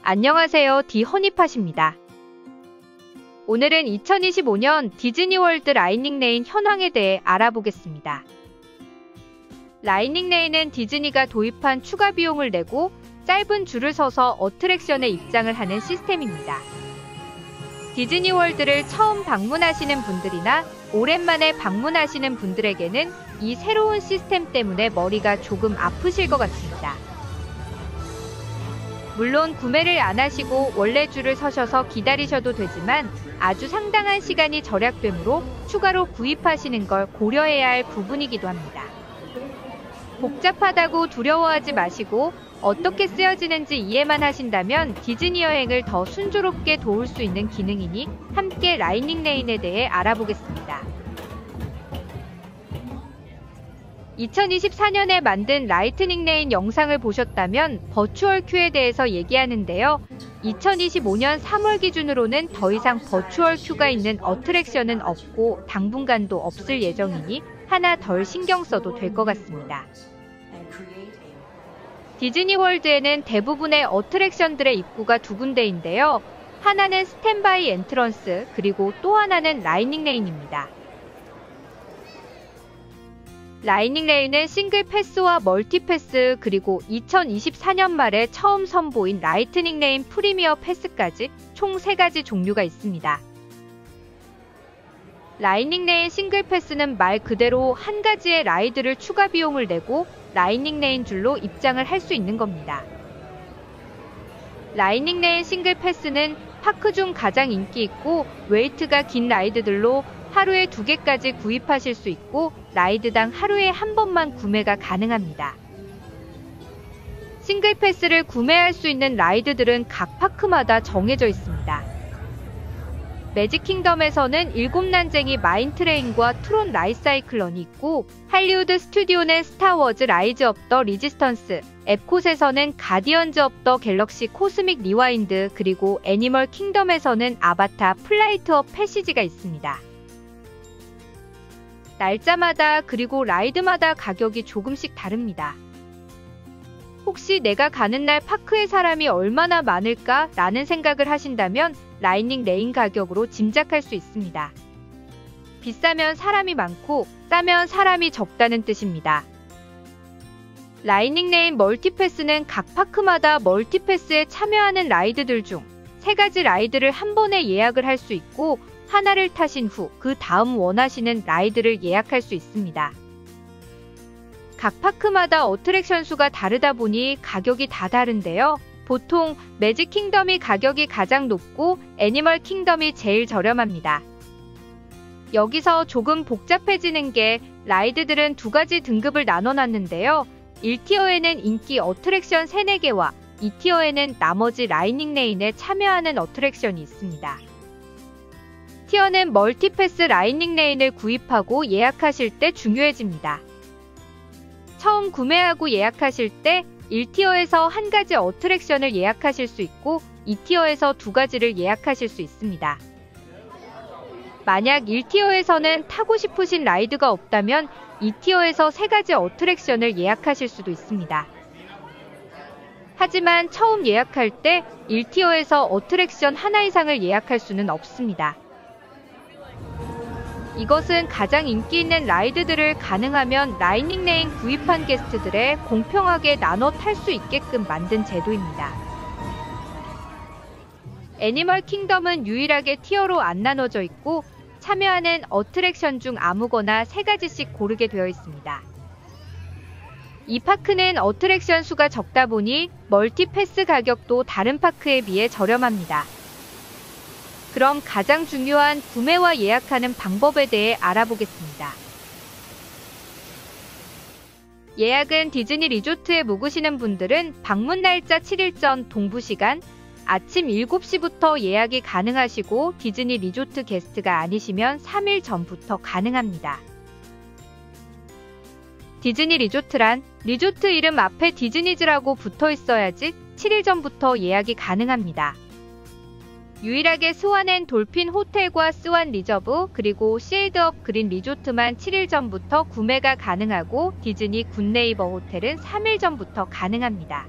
안녕하세요, 디허니팟입니다. 오늘은 2025년 디즈니월드 라이닝 레인 현황에 대해 알아보겠습니다. 라이닝 레인은 디즈니가 도입한 추가 비용을 내고 짧은 줄을 서서 어트랙션에 입장을 하는 시스템입니다. 디즈니월드를 처음 방문하시는 분들이나 오랜만에 방문하시는 분들에게는 이 새로운 시스템 때문에 머리가 조금 아프실 것 같습니다. 물론 구매를 안 하시고 원래 줄을 서셔서 기다리셔도 되지만 아주 상당한 시간이 절약되므로 추가로 구입하시는 걸 고려해야 할 부분이기도 합니다. 복잡하다고 두려워하지 마시고 어떻게 쓰여지는지 이해만 하신다면 디즈니 여행을 더 순조롭게 도울 수 있는 기능이니 함께 라이닝 레인에 대해 알아보겠습니다. 2024년에 만든 라이트닝 레인 영상을 보셨다면 버추얼 큐에 대해서 얘기하는데요. 2025년 3월 기준으로는 더 이상 버추얼 큐가 있는 어트랙션은 없고 당분간도 없을 예정이니 하나 덜 신경 써도 될 것 같습니다. 디즈니월드에는 대부분의 어트랙션들의 입구가 두 군데인데요. 하나는 스탠바이 엔트런스, 그리고 또 하나는 라이닝 레인입니다. 라이닝 레인은 싱글 패스와 멀티 패스, 그리고 2024년 말에 처음 선보인 라이트닝 레인 프리미어 패스까지 총 3가지 종류가 있습니다. 라이닝 레인 싱글 패스는 말 그대로 한 가지의 라이드를 추가 비용을 내고 라이닝 레인 줄로 입장을 할 수 있는 겁니다. 라이닝 레인 싱글 패스는 파크 중 가장 인기 있고 웨이트가 긴 라이드들로 하루에 2개까지 구입하실 수 있고 라이드당 하루에 한 번만 구매가 가능합니다. 싱글 패스를 구매할 수 있는 라이드들은 각 파크마다 정해져 있습니다. 매직 킹덤에서는 7난쟁이 마인 트레인과 트론 라이사이클런이 있고 할리우드 스튜디오는 스타워즈 라이즈 업 더 리지스턴스, 앳콧에서는 가디언즈 업 더 갤럭시 코스믹 리와인드, 그리고 애니멀 킹덤에서는 아바타 플라이트 업 패시지가 있습니다. 날짜마다 그리고 라이드마다 가격이 조금씩 다릅니다. 혹시 내가 가는 날 파크에 사람이 얼마나 많을까 라는 생각을 하신다면 라이닝 레인 가격으로 짐작할 수 있습니다. 비싸면 사람이 많고 싸면 사람이 적다는 뜻입니다. 라이닝 레인 멀티패스는 각 파크마다 멀티패스에 참여하는 라이드들 중 3가지 라이드를 한 번에 예약을 할 수 있고 하나를 타신 후 그 다음 원하시는 라이드를 예약할 수 있습니다. 각 파크마다 어트랙션 수가 다르다 보니 가격이 다 다른데요. 보통 매직 킹덤이 가격이 가장 높고 애니멀 킹덤이 제일 저렴합니다. 여기서 조금 복잡해지는 게 라이드들은 2가지 등급을 나눠놨는데요. 1티어에는 인기 어트랙션 3-4개와 2티어에는 나머지 라이닝 레인에 참여하는 어트랙션이 있습니다. 티어는 멀티패스 라이닝 레인을 구입하고 예약하실 때 중요해집니다. 처음 구매하고 예약하실 때 1티어에서 한 가지 어트랙션을 예약하실 수 있고 2티어에서 2가지를 예약하실 수 있습니다. 만약 1티어에서는 타고 싶으신 라이드가 없다면 2티어에서 3가지 어트랙션을 예약하실 수도 있습니다. 하지만 처음 예약할 때 1티어에서 어트랙션 하나 이상을 예약할 수는 없습니다. 이것은 가장 인기 있는 라이드들을 가능하면 라이닝 레인 구입한 게스트들에 공평하게 나눠 탈 수 있게끔 만든 제도입니다. 애니멀 킹덤은 유일하게 티어로 안 나눠져 있고 참여하는 어트랙션 중 아무거나 3가지씩 고르게 되어 있습니다. 이 파크는 어트랙션 수가 적다 보니 멀티 패스 가격도 다른 파크에 비해 저렴합니다. 그럼 가장 중요한 구매와 예약하는 방법에 대해 알아보겠습니다. 예약은 디즈니 리조트에 묵으시는 분들은 방문 날짜 7일 전 동부시간 아침 7시부터 예약이 가능하시고 디즈니 리조트 게스트가 아니시면 3일 전부터 가능합니다. 디즈니 리조트란 리조트 이름 앞에 디즈니즈라고 붙어 있어야지 7일 전부터 예약이 가능합니다. 유일하게 스완 앤 돌핀 호텔과 스완 리저브 그리고 쉐이드 업 그린 리조트만 7일 전부터 구매가 가능하고 디즈니 굿네이버 호텔은 3일 전부터 가능합니다.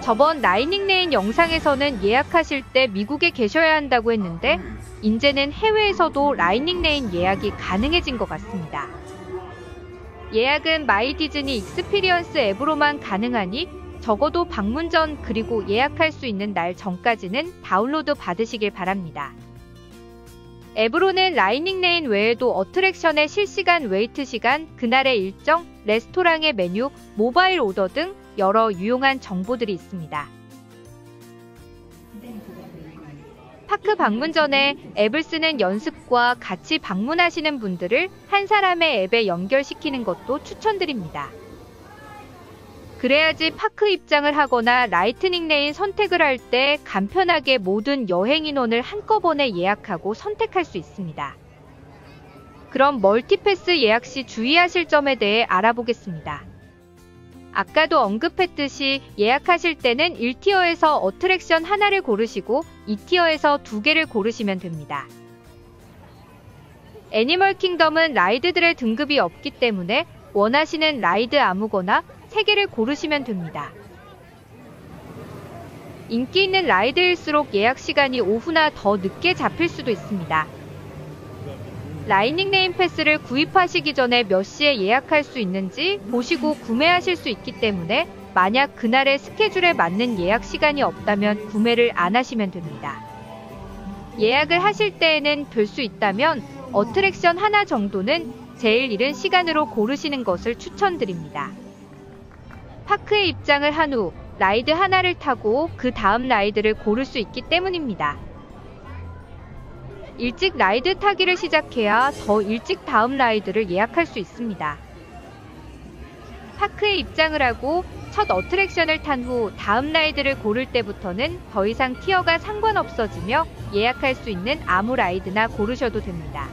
저번 라이닝레인 영상에서는 예약하실 때 미국에 계셔야 한다고 했는데 이제는 해외에서도 라이닝레인 예약이 가능해진 것 같습니다. 예약은 마이 디즈니 익스피리언스 앱으로만 가능하니 적어도 방문 전 그리고 예약할 수 있는 날 전까지는 다운로드 받으시길 바랍니다. 앱으로는 라이닝레인 외에도 어트랙션의 실시간 웨이트 시간, 그날의 일정, 레스토랑의 메뉴, 모바일 오더 등 여러 유용한 정보들이 있습니다. 파크 방문 전에 앱을 쓰는 연습과 같이 방문하시는 분들을 한 사람의 앱에 연결시키는 것도 추천드립니다. 그래야지 파크 입장을 하거나 라이트닝 레인 선택을 할 때 간편하게 모든 여행 인원을 한꺼번에 예약하고 선택할 수 있습니다. 그럼 멀티패스 예약 시 주의하실 점에 대해 알아보겠습니다. 아까도 언급했듯이 예약하실 때는 1티어에서 어트랙션 하나를 고르시고 2티어에서 2개를 고르시면 됩니다. 애니멀 킹덤은 라이드들의 등급이 없기 때문에 원하시는 라이드 아무거나 3개를 고르시면 됩니다. 인기 있는 라이드일수록 예약 시간이 오후나 더 늦게 잡힐 수도 있습니다. 라이닝레인 패스를 구입하시기 전에 몇 시에 예약할 수 있는지 보시고 구매하실 수 있기 때문에 만약 그날의 스케줄에 맞는 예약 시간이 없다면 구매를 안 하시면 됩니다. 예약을 하실 때에는 될 수 있다면 어트랙션 하나 정도는 제일 이른 시간으로 고르시는 것을 추천드립니다. 파크에 입장을 한 후 라이드 하나를 타고 그 다음 라이드를 고를 수 있기 때문입니다. 일찍 라이드 타기를 시작해야 더 일찍 다음 라이드를 예약할 수 있습니다. 파크에 입장을 하고 첫 어트랙션을 탄 후 다음 라이드를 고를 때부터는 더 이상 티어가 상관없어지며 예약할 수 있는 아무 라이드나 고르셔도 됩니다.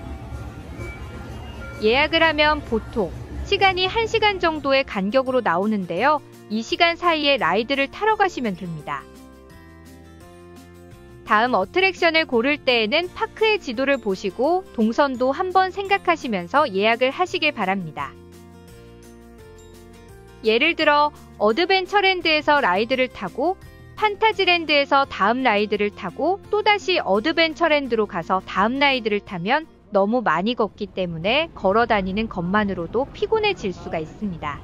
예약을 하면 보통 시간이 1시간 정도의 간격으로 나오는데요. 이 시간 사이에 라이드를 타러 가시면 됩니다. 다음 어트랙션을 고를 때에는 파크의 지도를 보시고 동선도 한번 생각하시면서 예약을 하시길 바랍니다. 예를 들어 어드벤처랜드에서 라이드를 타고 판타지랜드에서 다음 라이드를 타고 또다시 어드벤처랜드로 가서 다음 라이드를 타면 너무 많이 걷기 때문에 걸어 다니는 것만으로도 피곤해질 수가 있습니다.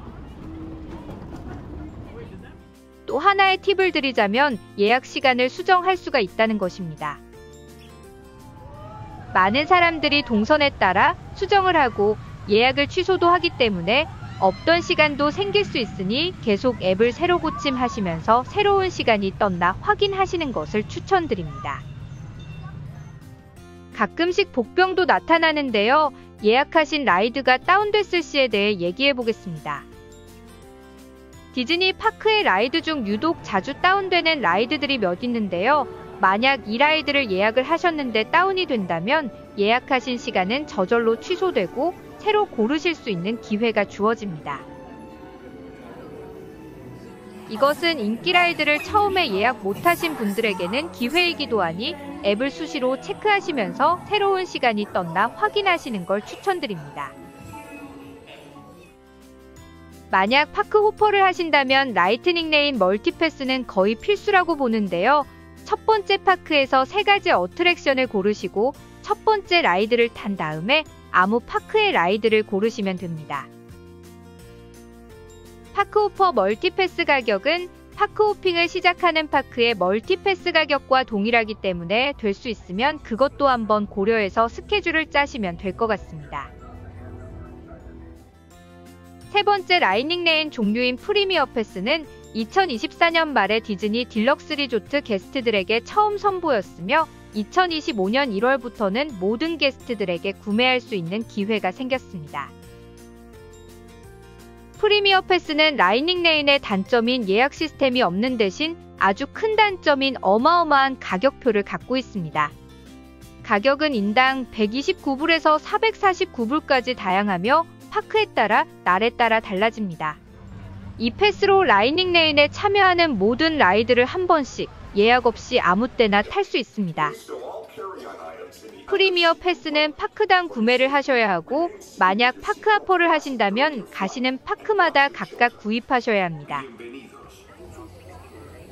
또 하나의 팁을 드리자면 예약 시간을 수정할 수가 있다는 것입니다. 많은 사람들이 동선에 따라 수정을 하고 예약을 취소도 하기 때문에 없던 시간도 생길 수 있으니 계속 앱을 새로 고침하시면서 새로운 시간이 떴나 확인하시는 것을 추천드립니다. 가끔씩 복병도 나타나는데요. 예약하신 라이드가 다운됐을 시에 대해 얘기해 보겠습니다. 디즈니 파크의 라이드 중 유독 자주 다운되는 라이드들이 몇 있는데요. 만약 이 라이드를 예약을 하셨는데 다운이 된다면 예약하신 시간은 저절로 취소되고 새로 고르실 수 있는 기회가 주어집니다. 이것은 인기 라이드를 처음에 예약 못하신 분들에게는 기회이기도 하니 앱을 수시로 체크하시면서 새로운 시간이 떴나 확인하시는 걸 추천드립니다. 만약 파크 호퍼를 하신다면 라이트닝 레인 멀티패스는 거의 필수라고 보는데요. 첫 번째 파크에서 3가지 어트랙션을 고르시고 첫 번째 라이드를 탄 다음에 아무 파크의 라이드를 고르시면 됩니다. 파크 호퍼 멀티패스 가격은 파크 호핑을 시작하는 파크의 멀티패스 가격과 동일하기 때문에 될 수 있으면 그것도 한번 고려해서 스케줄을 짜시면 될 것 같습니다. 세 번째 라이닝 레인 종류인 프리미어 패스는 2024년 말에 디즈니 딜럭스 리조트 게스트들에게 처음 선보였으며 2025년 1월부터는 모든 게스트들에게 구매할 수 있는 기회가 생겼습니다. 프리미어 패스는 라이닝 레인의 단점인 예약 시스템이 없는 대신 아주 큰 단점인 어마어마한 가격표를 갖고 있습니다. 가격은 인당 129불에서 449불까지 다양하며 파크에 따라 날에 따라 달라집니다. 이 패스로 라이닝 레인에 참여하는 모든 라이드를 한 번씩 예약 없이 아무 때나 탈 수 있습니다. 프리미어 패스는 파크당 구매를 하셔야 하고 만약 파크 하퍼를 하신다면 가시는 파크마다 각각 구입하셔야 합니다.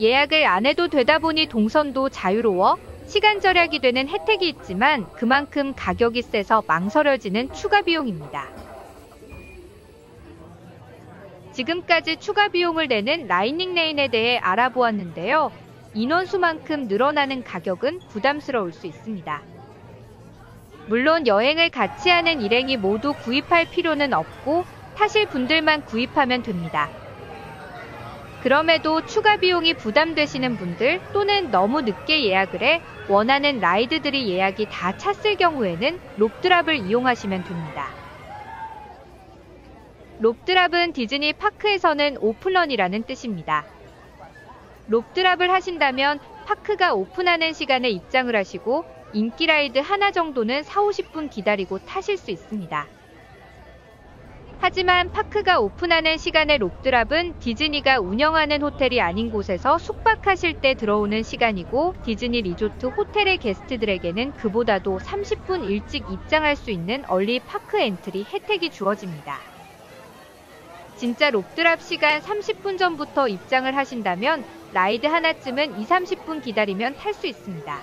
예약을 안 해도 되다 보니 동선도 자유로워 시간 절약이 되는 혜택이 있지만 그만큼 가격이 세서 망설여지는 추가 비용입니다. 지금까지 추가 비용을 내는 라이닝 레인에 대해 알아보았는데요. 인원수만큼 늘어나는 가격은 부담스러울 수 있습니다. 물론 여행을 같이 하는 일행이 모두 구입할 필요는 없고 타실 분들만 구입하면 됩니다. 그럼에도 추가 비용이 부담되시는 분들 또는 너무 늦게 예약을 해 원하는 라이드들이 예약이 다 찼을 경우에는 롭드랍을 이용하시면 됩니다. 롭드랍은 디즈니 파크에서는 오픈런이라는 뜻입니다. 롭드랍을 하신다면 파크가 오픈하는 시간에 입장을 하시고 인기 라이드 하나 정도는 40-50분 기다리고 타실 수 있습니다. 하지만 파크가 오픈하는 시간의 롭드랍은 디즈니가 운영하는 호텔이 아닌 곳에서 숙박하실 때 들어오는 시간이고 디즈니 리조트 호텔의 게스트들에게는 그보다도 30분 일찍 입장할 수 있는 얼리 파크 엔트리 혜택이 주어집니다. 진짜 롭드랍 시간 30분 전부터 입장을 하신다면 라이드 하나쯤은 20-30분 기다리면 탈 수 있습니다.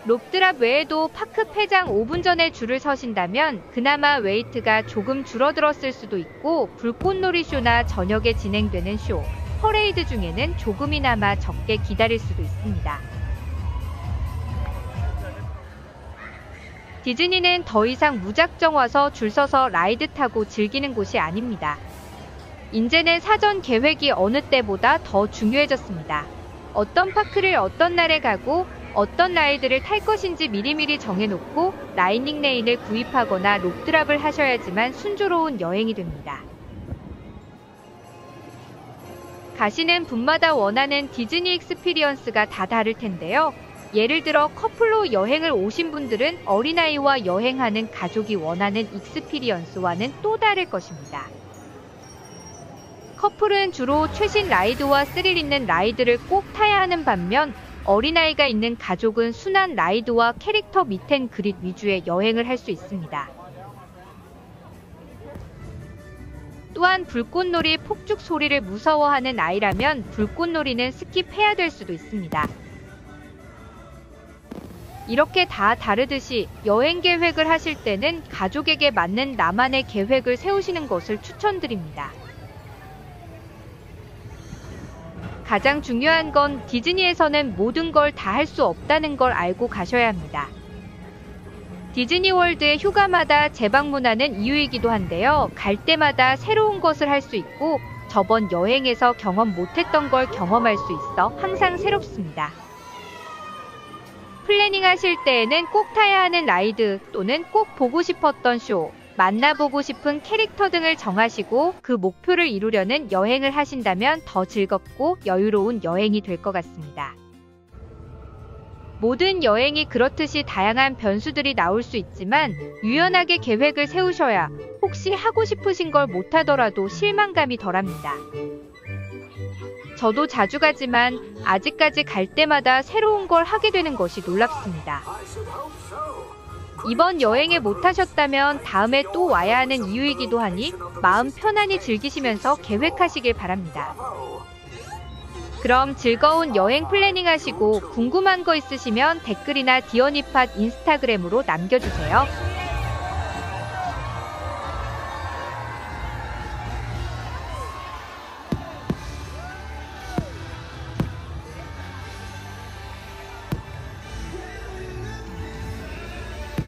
롭드랍 외에도 파크 폐장 5분 전에 줄을 서신다면 그나마 웨이트가 조금 줄어들었을 수도 있고 불꽃놀이 쇼나 저녁에 진행되는 쇼, 퍼레이드 중에는 조금이나마 적게 기다릴 수도 있습니다. 디즈니는 더 이상 무작정 와서 줄 서서 라이드 타고 즐기는 곳이 아닙니다. 이제는 사전 계획이 어느 때보다 더 중요해졌습니다. 어떤 파크를 어떤 날에 가고 어떤 라이드를 탈 것인지 미리미리 정해놓고 라이닝 레인을 구입하거나 롭드랍을 하셔야지만 순조로운 여행이 됩니다. 가시는 분마다 원하는 디즈니 익스피리언스가 다 다를 텐데요. 예를 들어 커플로 여행을 오신 분들은 어린아이와 여행하는 가족이 원하는 익스피리언스와는 또 다를 것입니다. 커플은 주로 최신 라이드와 스릴 있는 라이드를 꼭 타야 하는 반면 어린아이가 있는 가족은 순한 라이드와 캐릭터 미트앤그릿 위주의 여행을 할 수 있습니다. 또한 불꽃놀이 폭죽 소리를 무서워하는 아이라면 불꽃놀이는 스킵해야 될 수도 있습니다. 이렇게 다 다르듯이 여행 계획을 하실 때는 가족에게 맞는 나만의 계획을 세우시는 것을 추천드립니다. 가장 중요한 건 디즈니에서는 모든 걸 다 할 수 없다는 걸 알고 가셔야 합니다. 디즈니월드의 휴가마다 재방문하는 이유이기도 한데요. 갈 때마다 새로운 것을 할 수 있고 저번 여행에서 경험 못했던 걸 경험할 수 있어 항상 새롭습니다. 플래닝 하실 때에는 꼭 타야 하는 라이드 또는 꼭 보고 싶었던 쇼, 만나보고 싶은 캐릭터 등을 정하시고 그 목표를 이루려는 여행을 하신다면 더 즐겁고 여유로운 여행이 될 것 같습니다. 모든 여행이 그렇듯이 다양한 변수들이 나올 수 있지만 유연하게 계획을 세우셔야 혹시 하고 싶으신 걸 못하더라도 실망감이 덜합니다. 저도 자주 가지만 아직까지 갈 때마다 새로운 걸 하게 되는 것이 놀랍습니다. 이번 여행에 못하셨다면 다음에 또 와야 하는 이유이기도 하니 마음 편안히 즐기시면서 계획하시길 바랍니다. 그럼 즐거운 여행 플래닝 하시고 궁금한 거 있으시면 댓글이나 디어니팟 인스타그램으로 남겨주세요.